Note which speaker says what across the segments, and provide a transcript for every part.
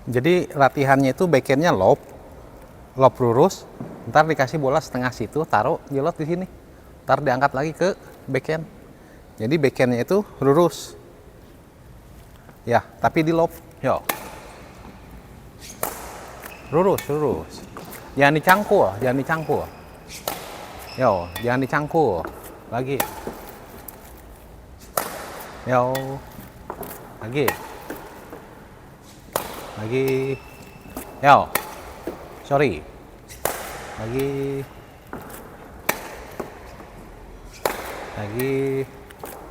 Speaker 1: Jadi latihannya itu backhandnya lob lurus, ntar dikasih bola setengah situ, taruh jelot di sini, ntar diangkat lagi ke backhand. Jadi backhandnya itu lurus, ya, tapi di lob, yo, lurus, jangan dicangkul, yo, jangan dicangkul, lagi, yo, lagi, yo, sorry, lagi,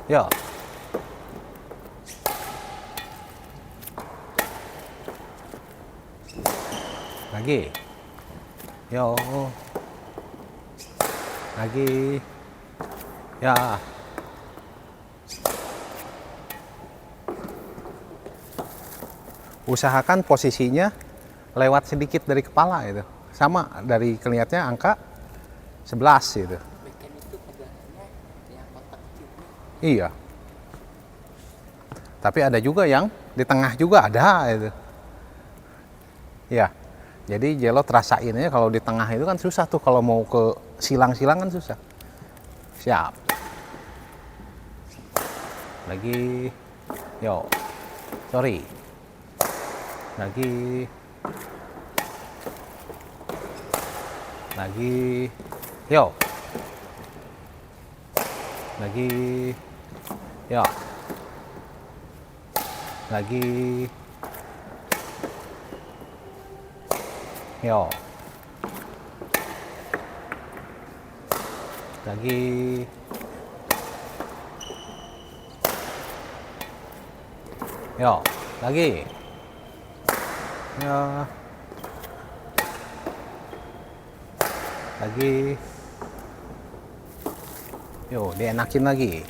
Speaker 1: yo, lagi, yo, lagi, ya. Usahakan posisinya lewat sedikit dari kepala itu. Sama dari kelihatannya angka 11 gitu.
Speaker 2: Backhand itu pegangannya yang kotak kecilnya.
Speaker 1: Iya. Tapi ada juga yang di tengah juga ada itu. Iya. Jadi jelot rasainnya kalau di tengah itu kan susah tuh, kalau mau ke silang-silang kan susah. Siap. Lagi. Yo. Sorry. Lagi, yo, lagi, yo, lagi, yo, lagi, yo, lagi. Ya, lagi, yo, dienakin lagi,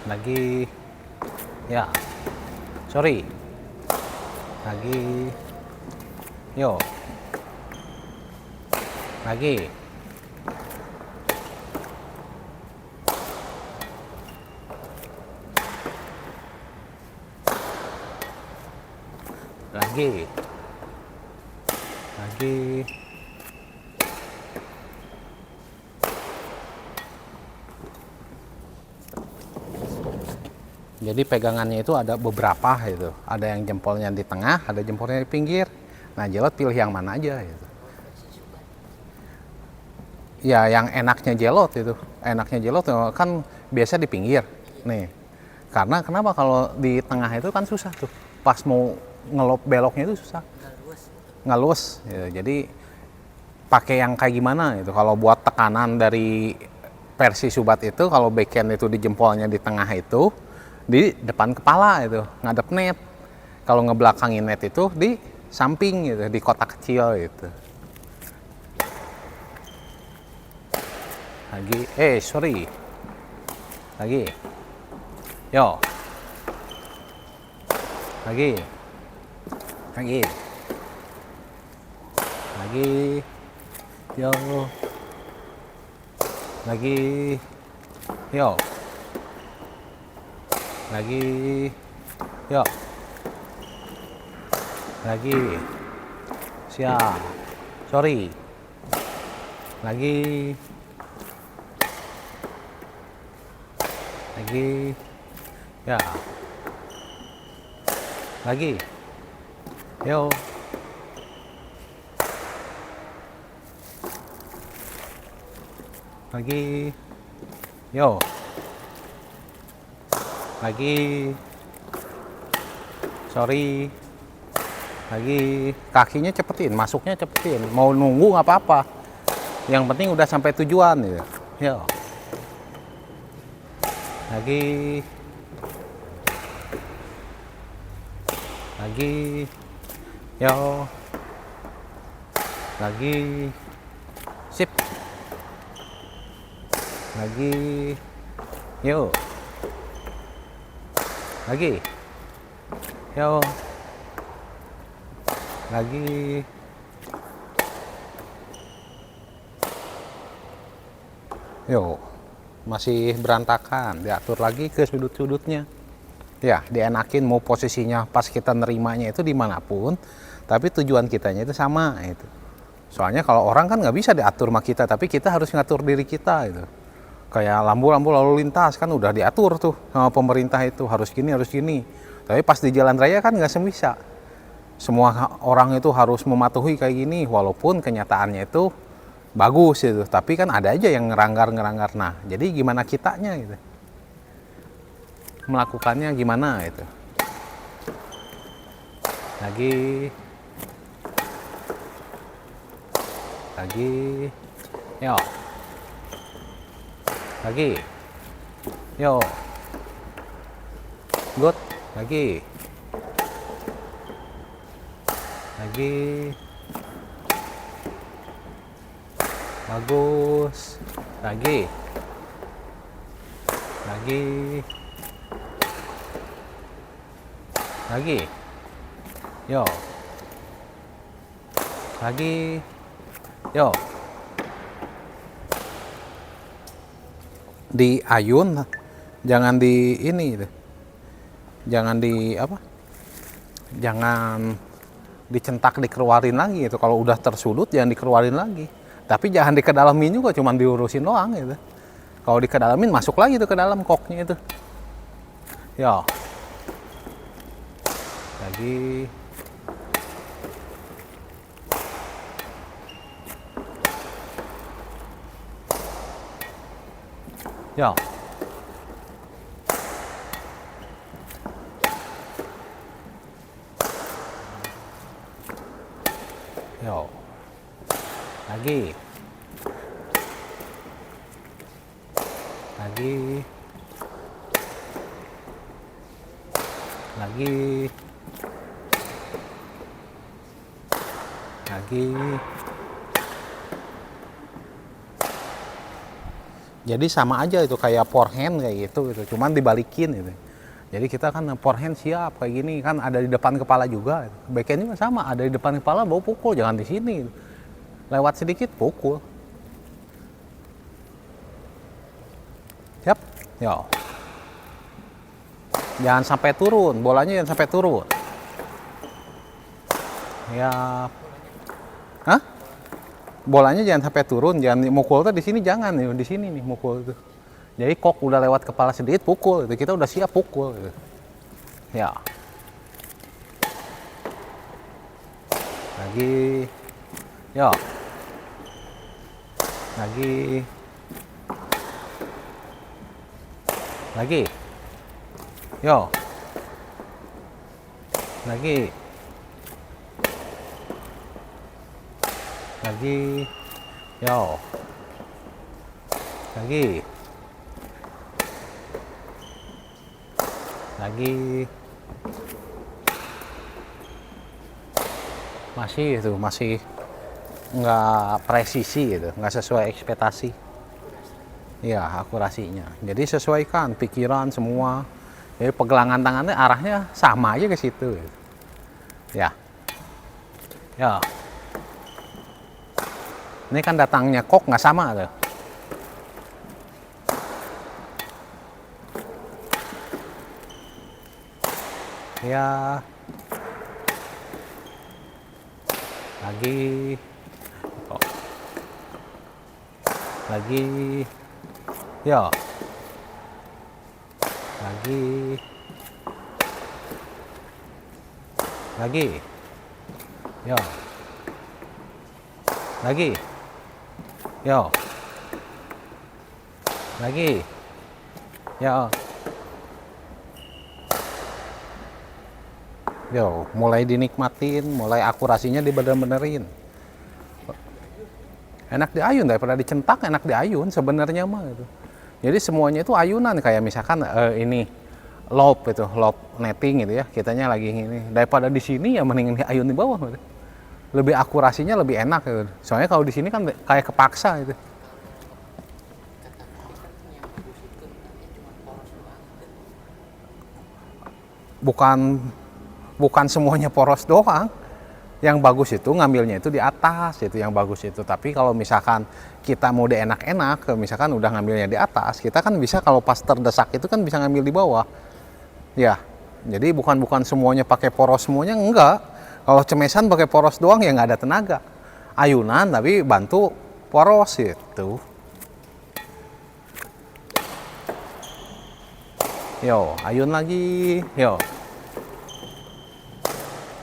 Speaker 1: lagi, ya, sorry, lagi, yo, lagi, lagi. Jadi pegangannya itu ada beberapa itu. Ada yang jempolnya di tengah, ada jempolnya di pinggir. Nah, jelot pilih yang mana aja gitu. Ya, yang enaknya jelot itu. Enaknya jelot kan biasa di pinggir. Nih. Karena kenapa kalau di tengah itu kan susah tuh. Pas mau ngelop beloknya itu susah. Nggak luas. Ya, jadi pakai yang kayak gimana itu. Kalau buat tekanan dari versi Subat itu, kalau backhand itu di jempolnya di tengah itu, di depan kepala itu, ngadep net. Kalau ngebelakangin net itu di samping gitu, di kotak kecil gitu. Lagi, sorry. Lagi. Yo. Lagi. Lagi. Yo. Lagi. Yo. Lagi, yo, lagi, siap, sorry, lagi, ya, lagi, yo, lagi, yo, lagi, sorry, lagi, kakinya cepetin, masuknya cepetin, mau nunggu nggak apa-apa, yang penting udah sampai tujuan gitu. Yo, lagi, yo, lagi, sip, lagi, yo, lagi, yo, lagi, yo, masih berantakan, diatur lagi ke sudut-sudutnya. Ya, dienakin mau posisinya pas kita nerimanya itu dimanapun, tapi tujuan kitanya itu sama itu. Soalnya kalau orang kan nggak bisa diatur sama kita, tapi kita harus ngatur diri kita itu. Kayak lampu-lampu lalu lintas kan udah diatur tuh sama pemerintah itu, harus gini, harus gini. Tapi pas di jalan raya kan nggak sebisa. Semua orang itu harus mematuhi kayak gini, walaupun kenyataannya itu bagus itu. Tapi kan ada aja yang ngeranggar-ngeranggar. Nah, jadi gimana kitanya gitu. Melakukannya gimana itu. Lagi, yo, yo, good, lagi, bagus, lagi, yo, yo, di ayun, jangan di ini, jangan di apa? Jangan dicentak dikeluarin lagi itu. Kalau udah tersulut jangan dikeluarin lagi. Tapi jangan dikedalamin juga, cuman diurusin doang gitu. Kalau dikedalamin masuk lagi tuh ke dalam koknya itu. Ya. Lagi. Ya. Yo. Lagi. Jadi sama aja itu kayak forehand kayak gitu, cuman dibalikin gitu. Jadi kita kan forehand siap kayak gini kan ada di depan kepala juga. Backhand juga sama, ada di depan kepala bawa pukul, jangan di sini. Lewat sedikit pukul. Yap, yo. Jangan sampai turun, bolanya jangan sampai turun. Ya. Hah? Bolanya jangan sampai turun, jangan mukul tuh di sini jangan nih, di sini nih mukul tuh. Jadi kok udah lewat kepala sedikit pukul, itu kita udah siap pukul. Gitu. Ya. Lagi. Yo. Lagi. Yo. Lagi. Yo. Masih itu, masih nggak presisi gitu, nggak sesuai ekspektasi. Iya, akurasinya. Jadi sesuaikan pikiran semua. Jadi pegelangan tangannya arahnya sama aja ke situ. Gitu. Ya. Ya. Ini kan datangnya kok nggak sama tuh. Ya. Lagi. Oh. Lagi. Ya. Lagi. Ya. Lagi. Yo. Ya. Yo, mulai dinikmatin, mulai akurasinya dibener-benerin. Enak diayun daripada dicentak, enak diayun sebenarnya mah gitu. Jadi semuanya itu ayunan kayak misalkan ini lob itu, lob netting gitu ya. Kitanya lagi ini daripada di sini ya mending diayun di bawah gitu. Lebih akurasinya lebih enak gitu. Soalnya kalau di sini kan kayak kepaksa gitu. Bukan semuanya poros doang. Yang bagus itu ngambilnya itu di atas, itu yang bagus itu. Tapi kalau misalkan kita mau enak-enak, misalkan udah ngambilnya di atas, kita kan bisa kalau pas terdesak itu kan bisa ngambil di bawah. Ya, jadi bukan semuanya pakai poros semuanya, enggak. Kalau cemesan pakai poros doang ya nggak ada tenaga. Ayunan tapi bantu poros itu. Yo, ayun lagi. Yo.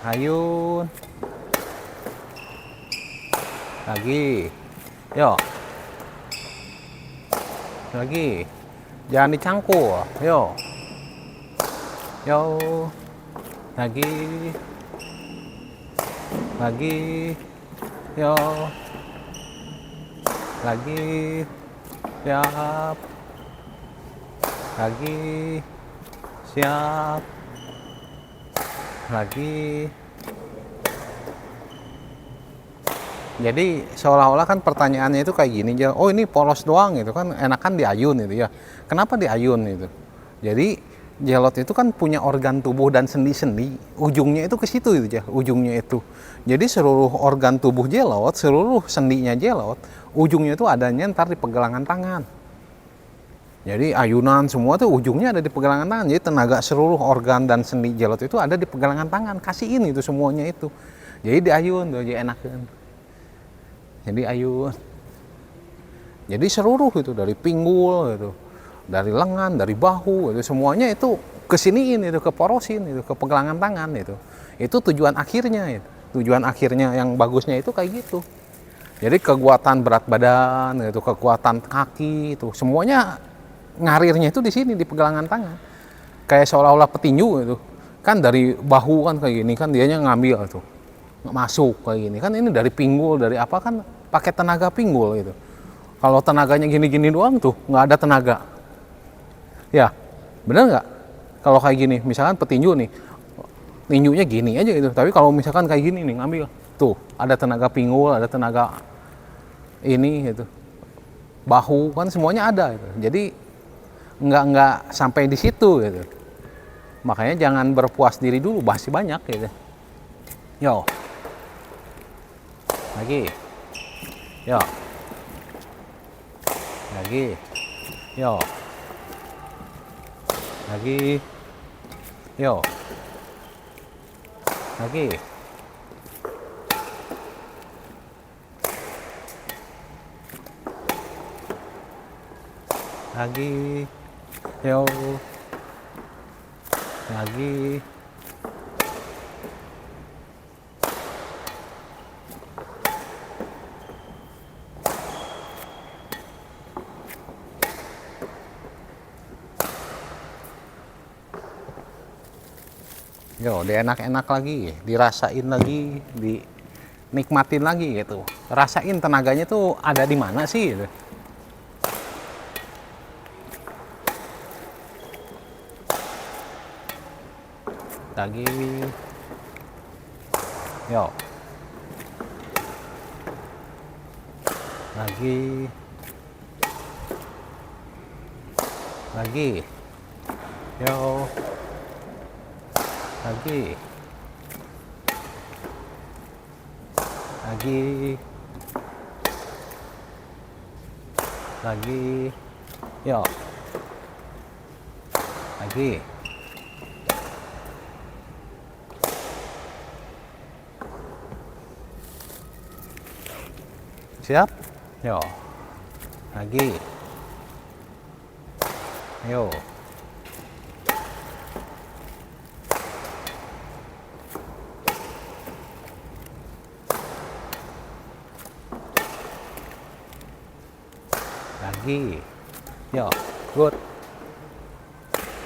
Speaker 1: Ayun. Lagi. Yo. Lagi. Jangan dicangkul. Yo. Yo. Lagi. Lagi. Yo. Lagi. Siap. Lagi. Siap. Lagi. Jadi seolah-olah kan pertanyaannya itu kayak gini aja. Oh ini polos doang gitu kan, enakan diayun gitu ya. Kenapa diayun itu? Jadi jelot itu kan punya organ tubuh dan sendi-sendi. Ujungnya itu ke situ gitu ya, ujungnya itu. Jadi seluruh organ tubuh jelot, seluruh sendinya jelot, ujungnya itu adanya ntar di pergelangan tangan. Jadi ayunan semua tuh ujungnya ada di pergelangan tangan. Jadi tenaga seluruh organ dan sendi jelot itu ada di pergelangan tangan. Kasihin itu semuanya itu. Jadi diayun tuh, jadi enakan. Jadi ayun. Jadi seluruh itu dari pinggul gitu, dari lengan, dari bahu itu semuanya itu kesiniin itu, keporosin itu, ke pergelangan tangan itu. Itu tujuan akhirnya itu. Tujuan akhirnya yang bagusnya itu kayak gitu. Jadi kekuatan berat badan itu, kekuatan kaki itu semuanya ngarirnya itu di sini di pergelangan tangan. Kayak seolah-olah petinju itu. Kan dari bahu kan kayak gini kan dianya ngambil tuh. Masuk kayak gini kan, ini dari pinggul, dari apa kan pakai tenaga pinggul gitu. Kalau tenaganya gini-gini doang tuh nggak ada tenaga, ya bener nggak? Kalau kayak gini misalkan petinju nih, tinjunya gini aja gitu, tapi kalau misalkan kayak gini nih ngambil tuh ada tenaga pinggul, ada tenaga ini gitu, bahu kan semuanya ada gitu. Jadi nggak sampai di situ gitu. Makanya jangan berpuas diri dulu, masih banyak gitu. Yo. Lagi. Yo. Lagi. Yo. Lagi. Yo. Lagi. Lagi. Yo. Lagi. Yo, dienak-enak lagi, dirasain lagi, dinikmatin lagi gitu. Rasain tenaganya tuh ada di mana sih gitu. Lagi. Yo. Lagi. Lagi. Yo. Lagi. Lagi. Lagi. Yo. Lagi. Siap? Yo. Lagi. Yo. Lagi. Yo. Good.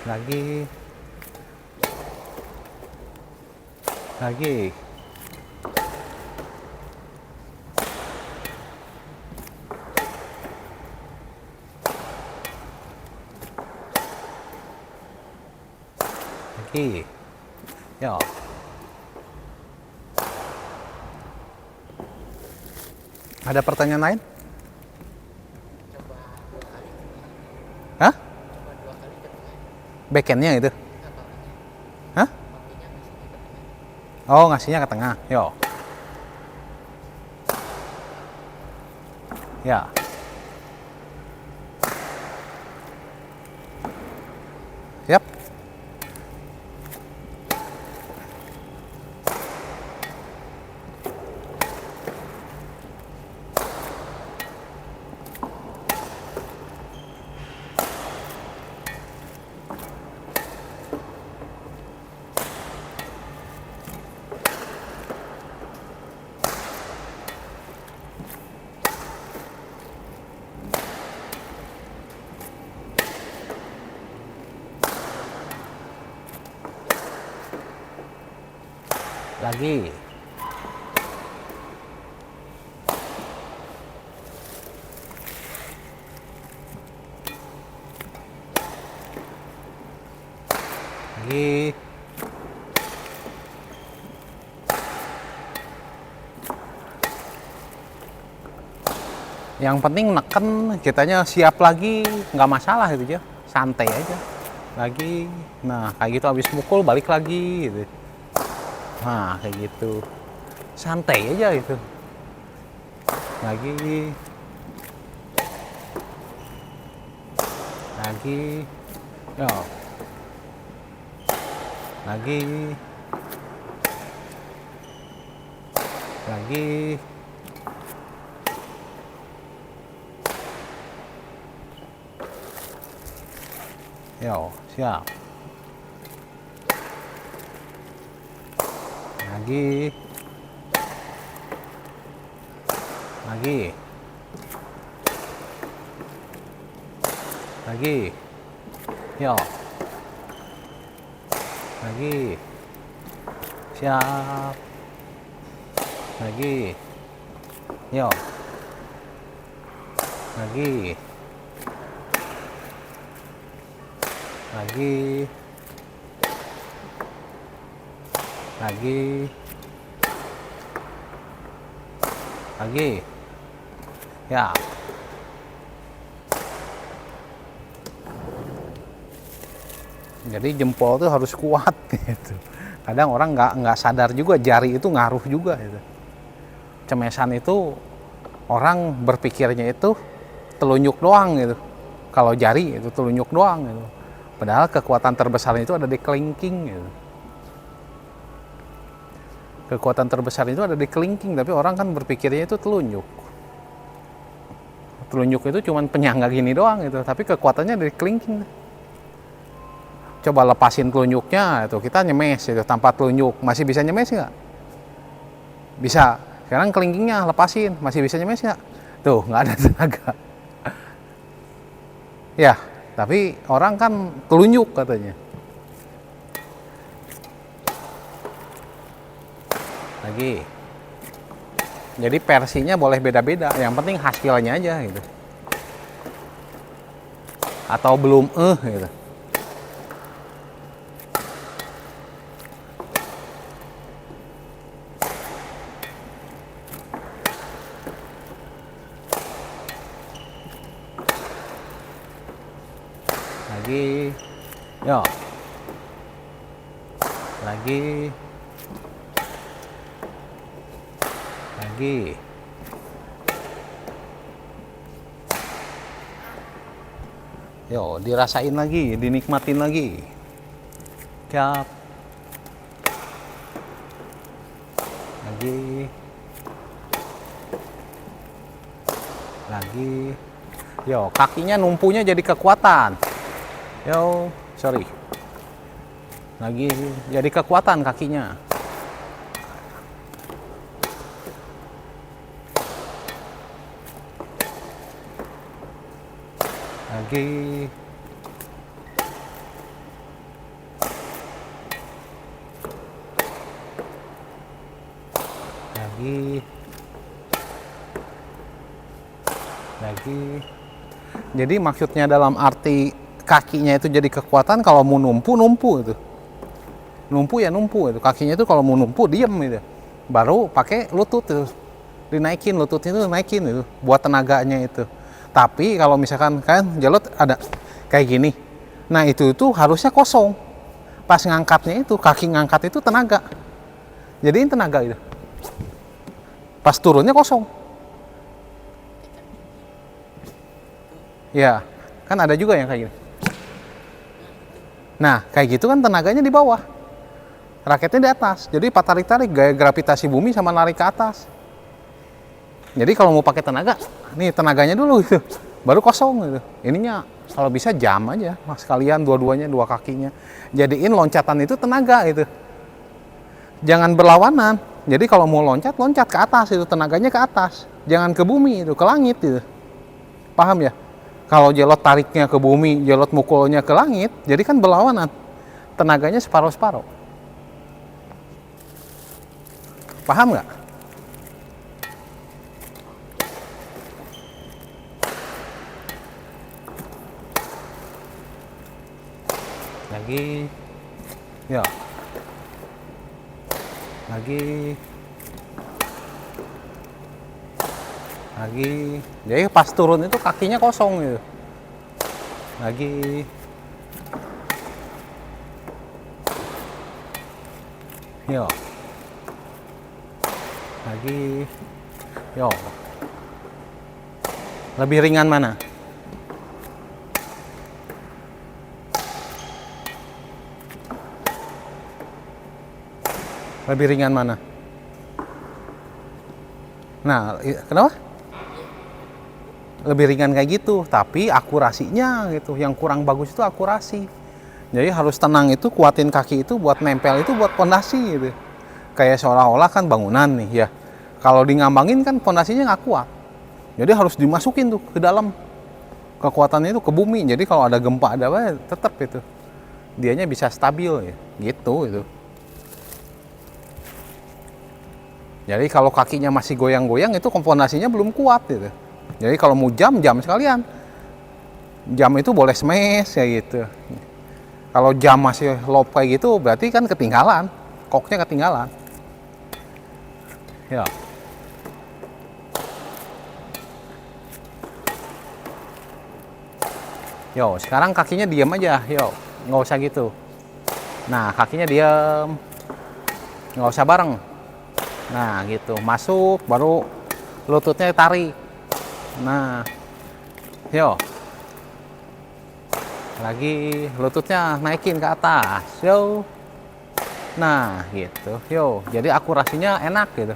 Speaker 1: Lagi. Lagi. Lagi. Yo. Ada pertanyaan lain?
Speaker 2: Coba 2 kali.
Speaker 1: Hah?
Speaker 2: Coba 2 kali ke tengah.
Speaker 1: Backendnya itu?
Speaker 2: Nah, bawahnya.
Speaker 1: Hah?
Speaker 2: Bawahnya ngasihnya ke tengah.
Speaker 1: Oh, ngasihnya ke tengah. Yo. Ya. Yap. Lagi. Lagi. Yang penting neken, kitanya siap lagi, nggak masalah gitu ya, santai aja. Lagi, nah kayak gitu habis mukul balik lagi gitu. Nah kayak gitu, santai aja gitu. Lagi, lagi, yo, lagi, lagi. Yo, siap. Lagi. Lagi. Lagi. Yo. Lagi. Siap. Lagi. Yo. Lagi. Lagi. Lagi. Lagi. Ya. Jadi jempol tuh harus kuat gitu. Kadang orang nggak sadar juga jari itu ngaruh juga gitu. Cemesan itu orang berpikirnya itu telunjuk doang gitu. Kalau jari itu telunjuk doang gitu. Padahal kekuatan terbesarnya itu ada di kelingking gitu. Kekuatan terbesar itu ada di kelingking, tapi orang kan berpikirnya itu telunjuk. Telunjuk itu cuma penyangga gini doang gitu, tapi kekuatannya dari kelingking. Coba lepasin telunjuknya, itu kita nyemes itu tanpa telunjuk, masih bisa nyemes nggak? Bisa. Sekarang kelingkingnya lepasin, masih bisa nyemes nggak? Tuh nggak ada tenaga. Ya, tapi orang kan telunjuk katanya. Lagi. Jadi versinya boleh beda-beda, yang penting hasilnya aja gitu. Atau belum gitu. Lagi. Yo. Lagi. Lagi. Yo, dirasain lagi, dinikmatin lagi. Siap. Lagi. Lagi. Yo, kakinya numpunya jadi kekuatan. Yo, sorry. Lagi jadi kekuatan kakinya. Lagi. Lagi. Lagi. Jadi maksudnya dalam arti kakinya itu jadi kekuatan, kalau mau numpu itu. Numpu ya numpu itu. Kakinya itu kalau mau numpu diem gitu. Baru pakai lutut itu. Dinaikin lututnya itu, naikin itu buat tenaganya itu. Tapi kalau misalkan kan jalot ada kayak gini. Nah, itu harusnya kosong. Pas ngangkatnya itu, kaki ngangkat itu tenaga. Jadiin tenaga itu. Pas turunnya kosong. Ya, kan ada juga yang kayak gini. Nah, kayak gitu kan tenaganya di bawah. Raketnya di atas. Jadi pas tarik-tarik gaya gravitasi bumi sama narik ke atas. Jadi kalau mau pakai tenaga, nih tenaganya dulu gitu. Baru kosong gitu. Ininya kalau bisa jam aja, mas sekalian dua-duanya, dua kakinya. Jadiin loncatan itu tenaga gitu. Jangan berlawanan. Jadi kalau mau loncat, loncat ke atas itu, tenaganya ke atas. Jangan ke bumi itu, ke langit itu. Paham ya? Kalau jelot tariknya ke bumi, jelot mukulnya ke langit, jadi kan berlawanan. Tenaganya separuh-separuh. Paham nggak? Lagi. Ya. Lagi. Jadi pas turun itu kakinya kosong gitu. Lagi. Yo. Lagi. Yo. Lebih ringan mana? Lebih ringan mana? Nah, kenapa? Lebih ringan kayak gitu, tapi akurasinya gitu. Yang kurang bagus itu akurasi. Jadi harus tenang itu, kuatin kaki itu buat nempel itu buat pondasi gitu. Kayak seolah-olah kan bangunan nih ya. Kalau di ngambangin kan pondasinya nggak kuat. Jadi harus dimasukin tuh ke dalam. Kekuatannya itu ke bumi. Jadi kalau ada gempa ada apa tetap itu. Dianya bisa stabil ya. Gitu itu. Jadi kalau kakinya masih goyang-goyang itu pondasinya belum kuat gitu. Jadi kalau mau jam sekalian. Jam itu boleh smash ya gitu. Kalau jam masih lob kayak gitu berarti kan ketinggalan. Koknya ketinggalan. Ya. Yo, sekarang kakinya diam aja. Yo, nggak usah gitu. Nah, kakinya diam. Nggak usah bareng. Nah, gitu. Masuk, baru lututnya tarik. Nah, yo. Lagi lututnya naikin ke atas. Yo. Nah, gitu. Yo, jadi akurasinya enak gitu.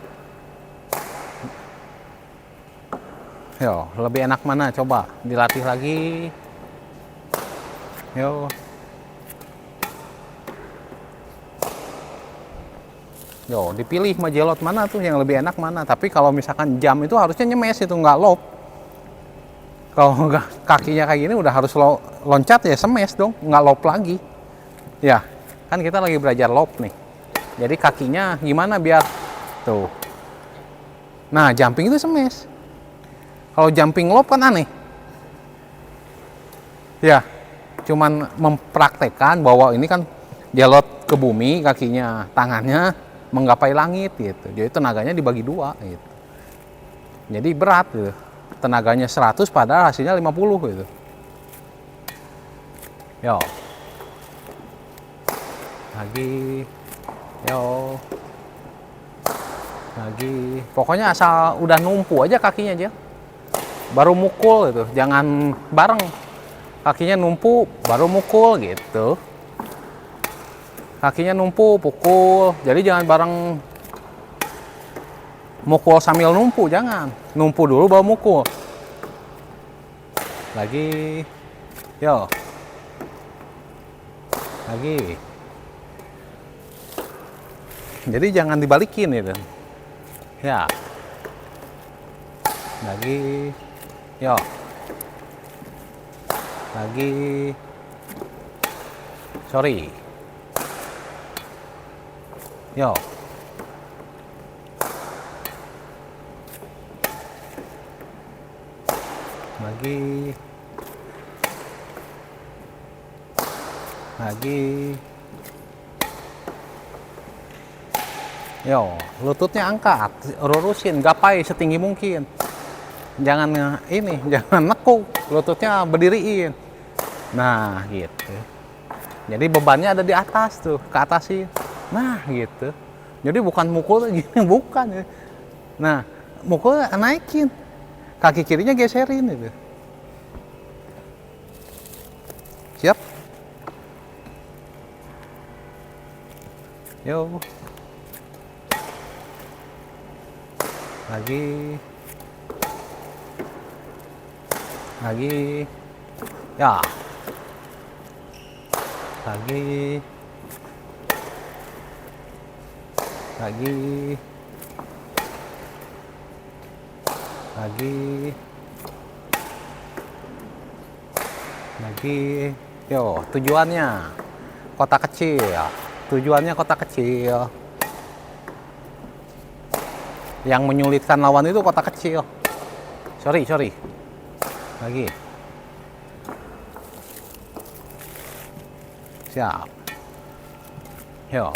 Speaker 1: Yo, lebih enak mana? Coba dilatih lagi. Yo. Yo, dipilih majelot mana tuh yang lebih enak mana. Tapi kalau misalkan jam itu harusnya nyemes itu nggak lob. Kalau nggak kakinya kayak gini udah harus loncat ya semes dong, nggak lob lagi. Ya, kan kita lagi belajar lob nih. Jadi kakinya gimana biar tuh. Nah, jumping itu semes. Kalau jumping lob kan aneh. Ya, cuman mempraktekkan bahwa ini kan jelot ke bumi kakinya, tangannya menggapai langit gitu. Jadi tenaganya dibagi dua gitu. Jadi berat gitu. Tenaganya 100 padahal hasilnya 50 gitu. Yo. Lagi. Yo. Lagi. Pokoknya asal udah numpu aja kakinya aja. Baru mukul gitu. Jangan bareng. Kakinya numpu baru mukul gitu. Kakinya numpu, pukul. Jadi jangan bareng mukul sambil numpu, jangan. Numpu dulu baru mukul. Lagi. Yo. Lagi. Jadi jangan dibalikin itu. Ya. Lagi. Yo. Lagi. Sorry. Yo. Lagi. Yo, lututnya angkat, lurusin, gapai setinggi mungkin. Jangan ini, jangan nekuk, lututnya berdiriin. Nah, gitu. Jadi bebannya ada di atas tuh, ke atas sih. Nah, gitu. Jadi bukan mukul gini, bukan. Nah, mukul naikin. Kaki kirinya geserin itu. Yo. Lagi. Lagi. Ya. Lagi. Lagi. Lagi. Lagi. Yo, tujuannya kota kecil. Tujuannya kota kecil. Yang menyulitkan lawan itu kota kecil. Sorry. Lagi. Siap. Yo.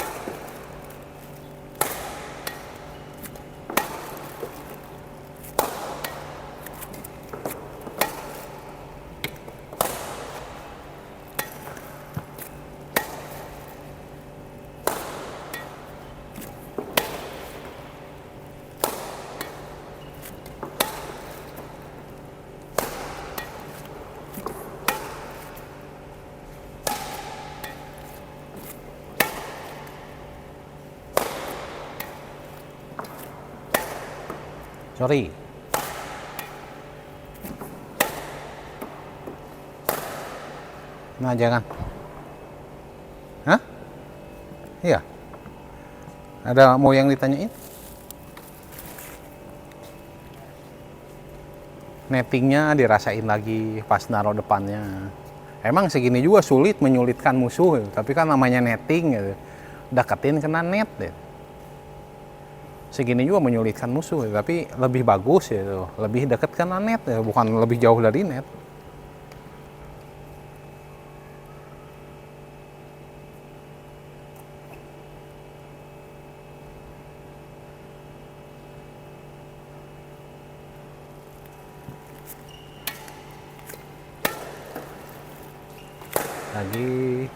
Speaker 1: Sorry. Nah, jangan. Hah? Iya. Ada mau yang ditanyain? Nettingnya dirasain lagi pas naruh depannya. Emang segini juga sulit menyulitkan musuh, tapi kan namanya netting gitu. Deketin kena net deh. Segini juga menyulitkan musuh, tapi lebih bagus ya, lebih dekat kena net ya, bukan lebih jauh dari net. Lagi,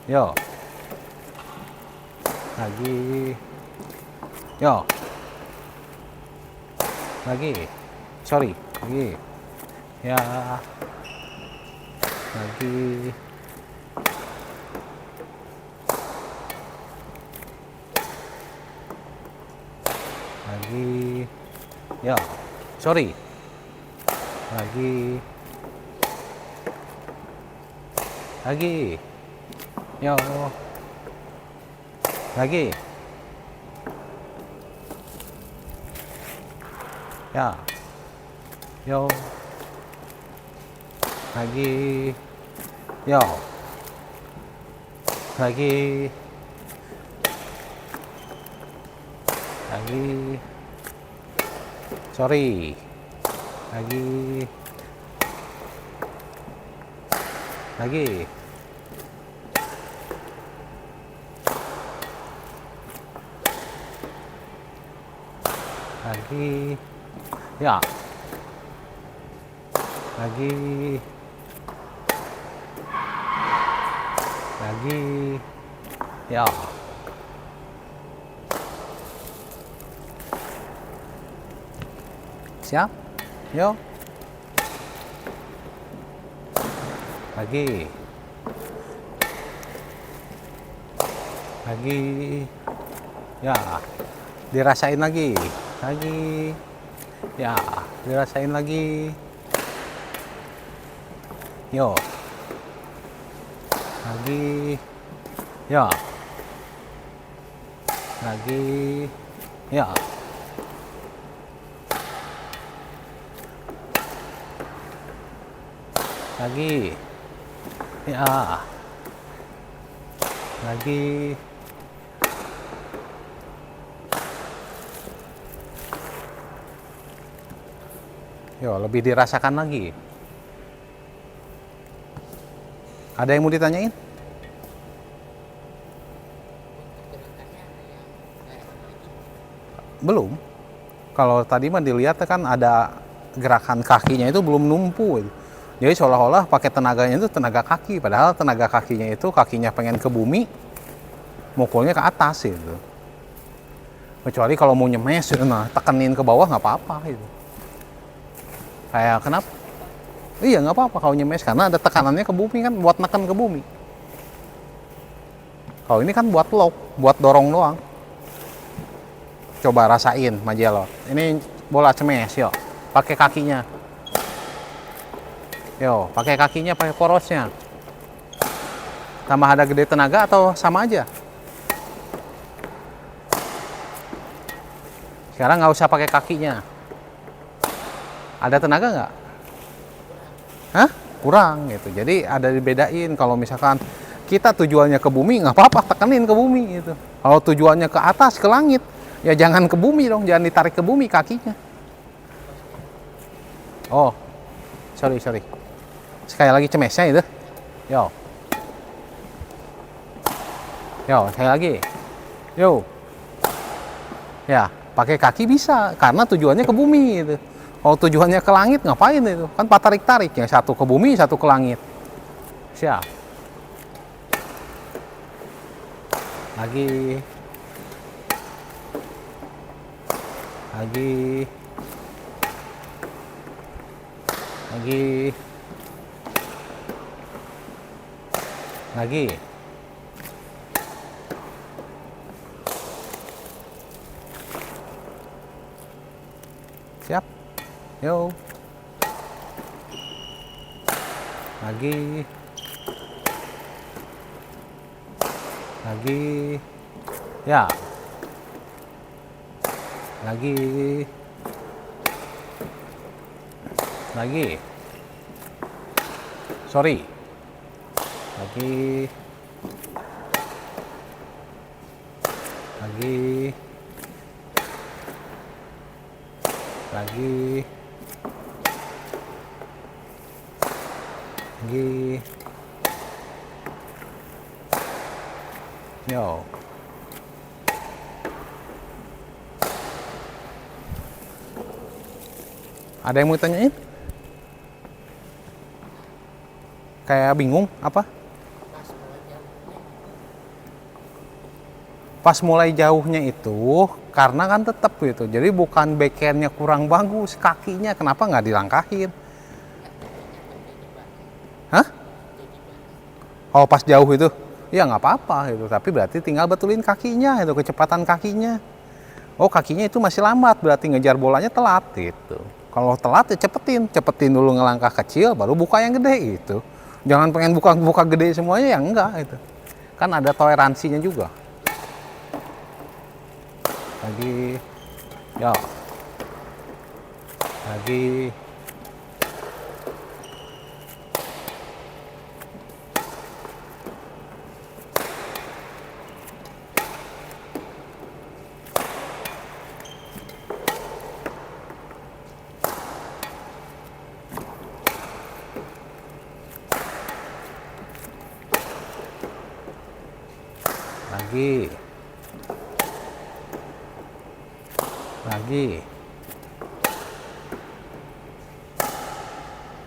Speaker 1: yo, lagi, yo. Lagi, sorry, lagi, ya, lagi, lagi, ya, sorry, lagi, yo, lagi, ya, yo, lagi, yo, lagi, sorry, lagi, lagi, ya, lagi, ya, siap, yo, lagi, ya, dirasain lagi, ya, dirasain lagi, yo, lagi, ya, lagi, ya, lagi, ya, lagi, yo, lebih dirasakan lagi. Ada yang mau ditanyain?
Speaker 2: Untuk gerakannya ada yang gerakan lagi.
Speaker 1: Belum. Kalau tadi mah dilihat kan ada gerakan kakinya itu belum numpu. Jadi seolah-olah pakai tenaganya itu tenaga kaki, padahal tenaga kakinya itu kakinya pengen ke bumi, mukulnya ke atas gitu. Kecuali kalau mau nyemes, nah tekenin ke bawah nggak apa-apa gitu. Kayak kenapa? Iya nggak apa-apa kalau nyemes karena ada tekanannya ke bumi kan, buat neken ke bumi. Kalau ini kan buat lock, buat dorong doang. Coba rasain Majelot. Ini bola cemes, yuk. Pakai kakinya. Yo, pakai kakinya, pakai porosnya. Tambah ada gede tenaga atau sama aja? Sekarang nggak usah pakai kakinya. Ada tenaga nggak? Hah? Kurang gitu. Jadi ada dibedain kalau misalkan kita tujuannya ke bumi, nggak apa-apa tekenin ke bumi gitu. Kalau tujuannya ke atas, ke langit, ya jangan ke bumi dong, jangan ditarik ke bumi kakinya. Oh, sorry. Sekali lagi cemesnya itu. Yo. Yo, sekali lagi. Yo. Ya, pakai kaki bisa, karena tujuannya ke bumi gitu. Kalau tujuannya ke langit, ngapain itu? Kan tarik-tarik, yang satu ke bumi, satu ke langit. Siap. Lagi. Lagi. Siap. Yo. Lagi. Ya. Lagi. Sorry. Lagi. Yo. Ada yang mau tanyain? Kayak bingung apa? Pas mulai jauhnya itu karena kan tetap gitu. Jadi bukan backhandnya kurang bagus, kakinya kenapa nggak dilangkahin? Hah? Oh pas jauh itu? Ya nggak apa-apa gitu. Tapi berarti tinggal betulin kakinya itu, kecepatan kakinya. Oh kakinya itu masih lambat, berarti ngejar bolanya telat gitu. Kalau telat ya cepetin dulu ngelangkah kecil, baru buka yang gede gitu. Jangan pengen buka gede semuanya, ya enggak itu. Kan ada toleransinya juga. Lagi. Ya. Lagi.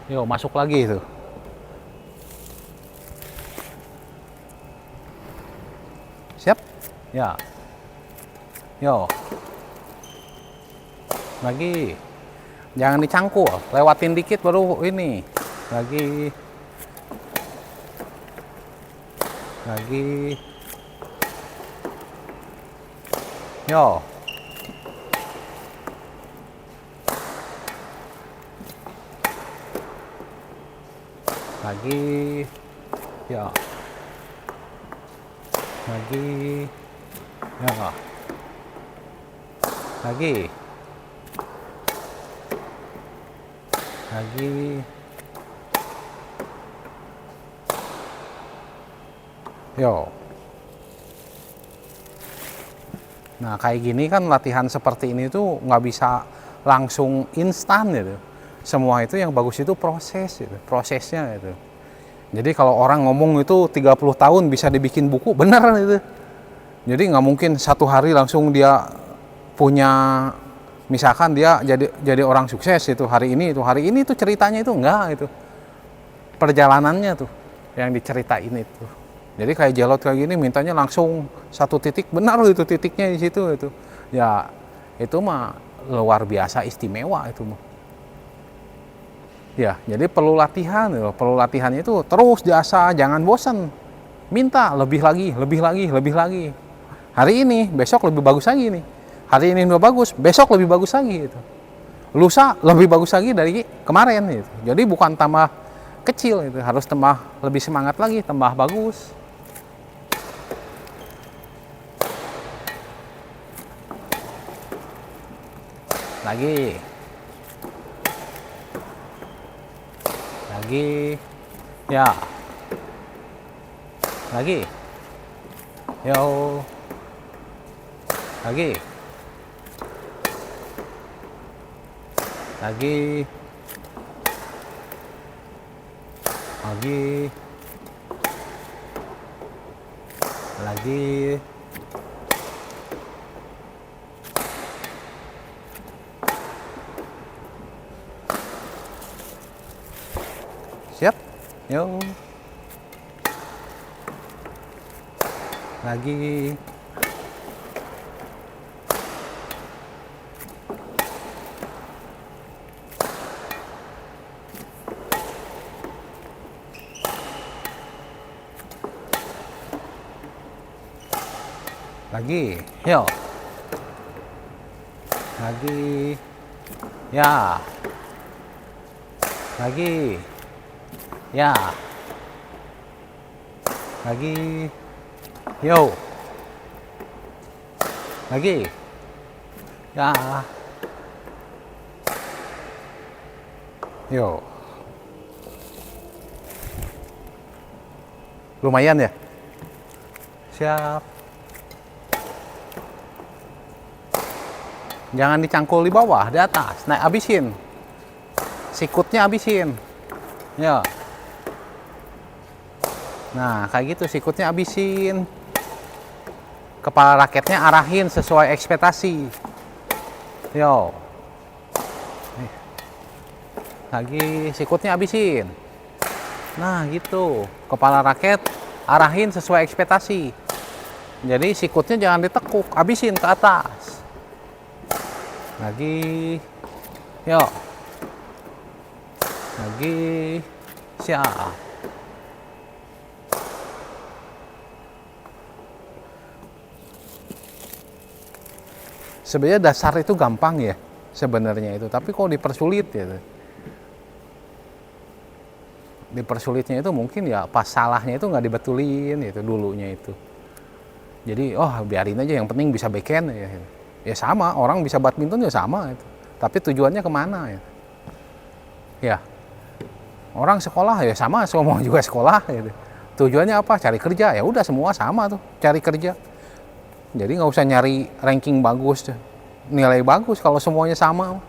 Speaker 1: Yo, masuk lagi itu. Siap? Ya. Yo. Lagi. Jangan dicangkul, lewatin dikit baru ini. Lagi. Yo. Lagi. Ya. Lagi. Ya. Lagi. Yo. Nah kayak gini kan latihan seperti ini tuh nggak bisa langsung instan gitu. Semua itu yang bagus itu proses gitu, prosesnya gitu. Jadi kalau orang ngomong itu 30 tahun bisa dibikin buku, bener itu. Jadi nggak mungkin satu hari langsung dia punya, misalkan dia jadi orang sukses itu hari ini itu ceritanya itu enggak itu. Perjalanannya tuh yang diceritain itu. Jadi kayak Jelot kayak gini mintanya langsung satu titik, benar itu titiknya di situ itu. Ya itu mah luar biasa istimewa itu mah. Ya, jadi perlu latihan, perlu latihannya itu terus diasah, jangan bosan. minta lebih lagi, lebih lagi, lebih lagi. Hari ini, besok lebih bagus lagi nih. Hari ini udah bagus, besok lebih bagus lagi gitu. Lusa lebih bagus lagi dari kemarin gitu. Jadi bukan tambah kecil itu, harus tambah lebih semangat lagi, tambah bagus. Lagi. Lagi. Ya. Lagi. Yo. Lagi. Lagi. Lagi. Lagi. Siap? Yo. Lagi. Lagi. Yo. Lagi. Ya. Lagi. Ya. Lagi. Yo. Lagi. Ya. Yo. Lumayan ya? Siap. Jangan dicangkul di bawah, di atas. Naik abisin. Sikutnya abisin. Ya. Nah, kayak gitu sikutnya abisin. Kepala raketnya arahin sesuai ekspektasi. Yo. Nih. Lagi sikutnya abisin. Nah, gitu. Kepala raket arahin sesuai ekspektasi. Jadi sikutnya jangan ditekuk, abisin ke atas. Lagi. Yo. Lagi. Siap. Sebenarnya dasar itu gampang ya sebenarnya itu, tapi kok dipersulit ya. Dipersulitnya itu mungkin ya pas salahnya itu nggak dibetulin itu dulunya itu. Jadi biarin aja, yang penting bisa backhand ya. Ya sama, orang bisa badminton ya sama itu. Tapi tujuannya kemana ya? Ya, orang sekolah ya sama, semua juga sekolah gitu. Tujuannya apa? Cari kerja, ya udah semua sama tuh, cari kerja. Jadi nggak usah nyari ranking bagus, nilai bagus kalau semuanya sama.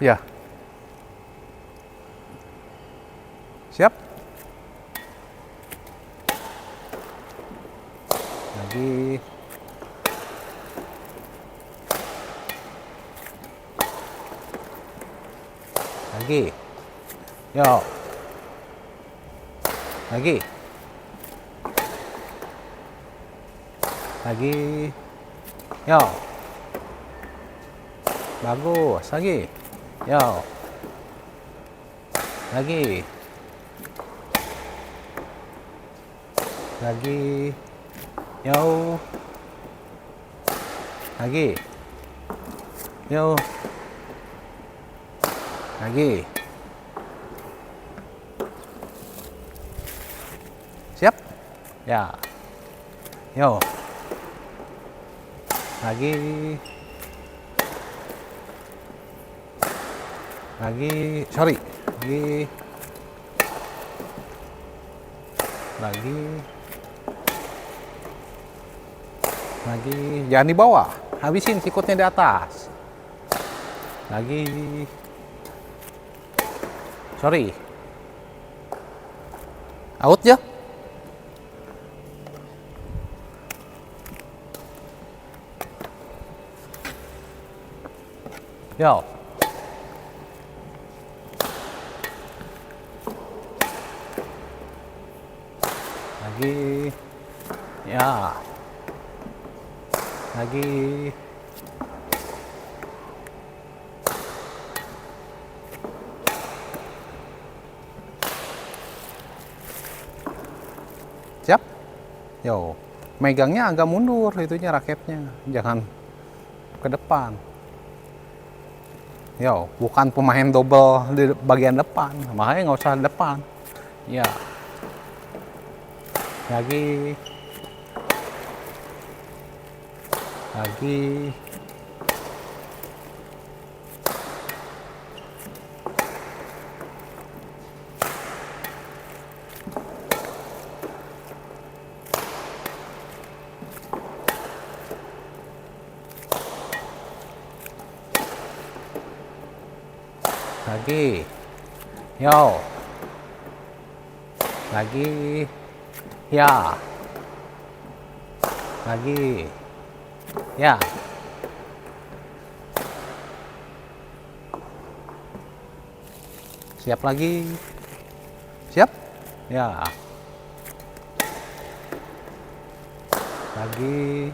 Speaker 1: Ya, siap. Lagi. Lagi. Yo. Lagi. Lagi. Yo. Bagus. Lagi. Yo. Lagi. Lagi. Yo. Lagi. Yo. Lagi. Siap? Ya. Yo. Lagi. Lagi. Sorry. Lagi. Lagi. Lagi. Jangan di bawah. Habisin sikutnya di atas. Lagi. Sorry. Out ya? Yo. Lagi. Ya. Lagi. Siap? Yo, megangnya agak mundur itunya raketnya, jangan ke depan. Yo, bukan pemain double di bagian depan, makanya nggak usah depan. Ya, lagi, lagi. Lagi, yo, lagi, ya, lagi, ya, siap lagi, siap, ya, lagi,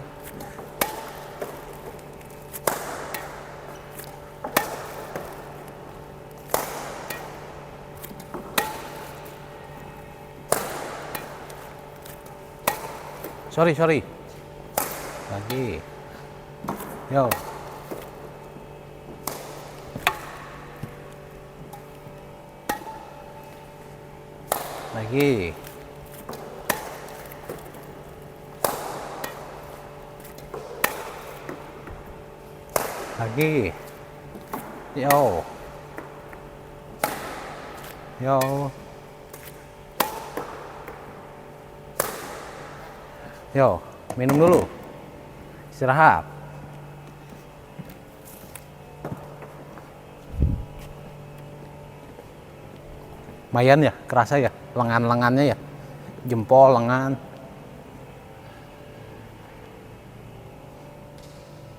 Speaker 1: sorry, lagi, yo, lagi, lagi, yo, yo, minum dulu, istirahat. Lumayan ya, kerasa ya, lengan-lengannya ya, jempol, lengan.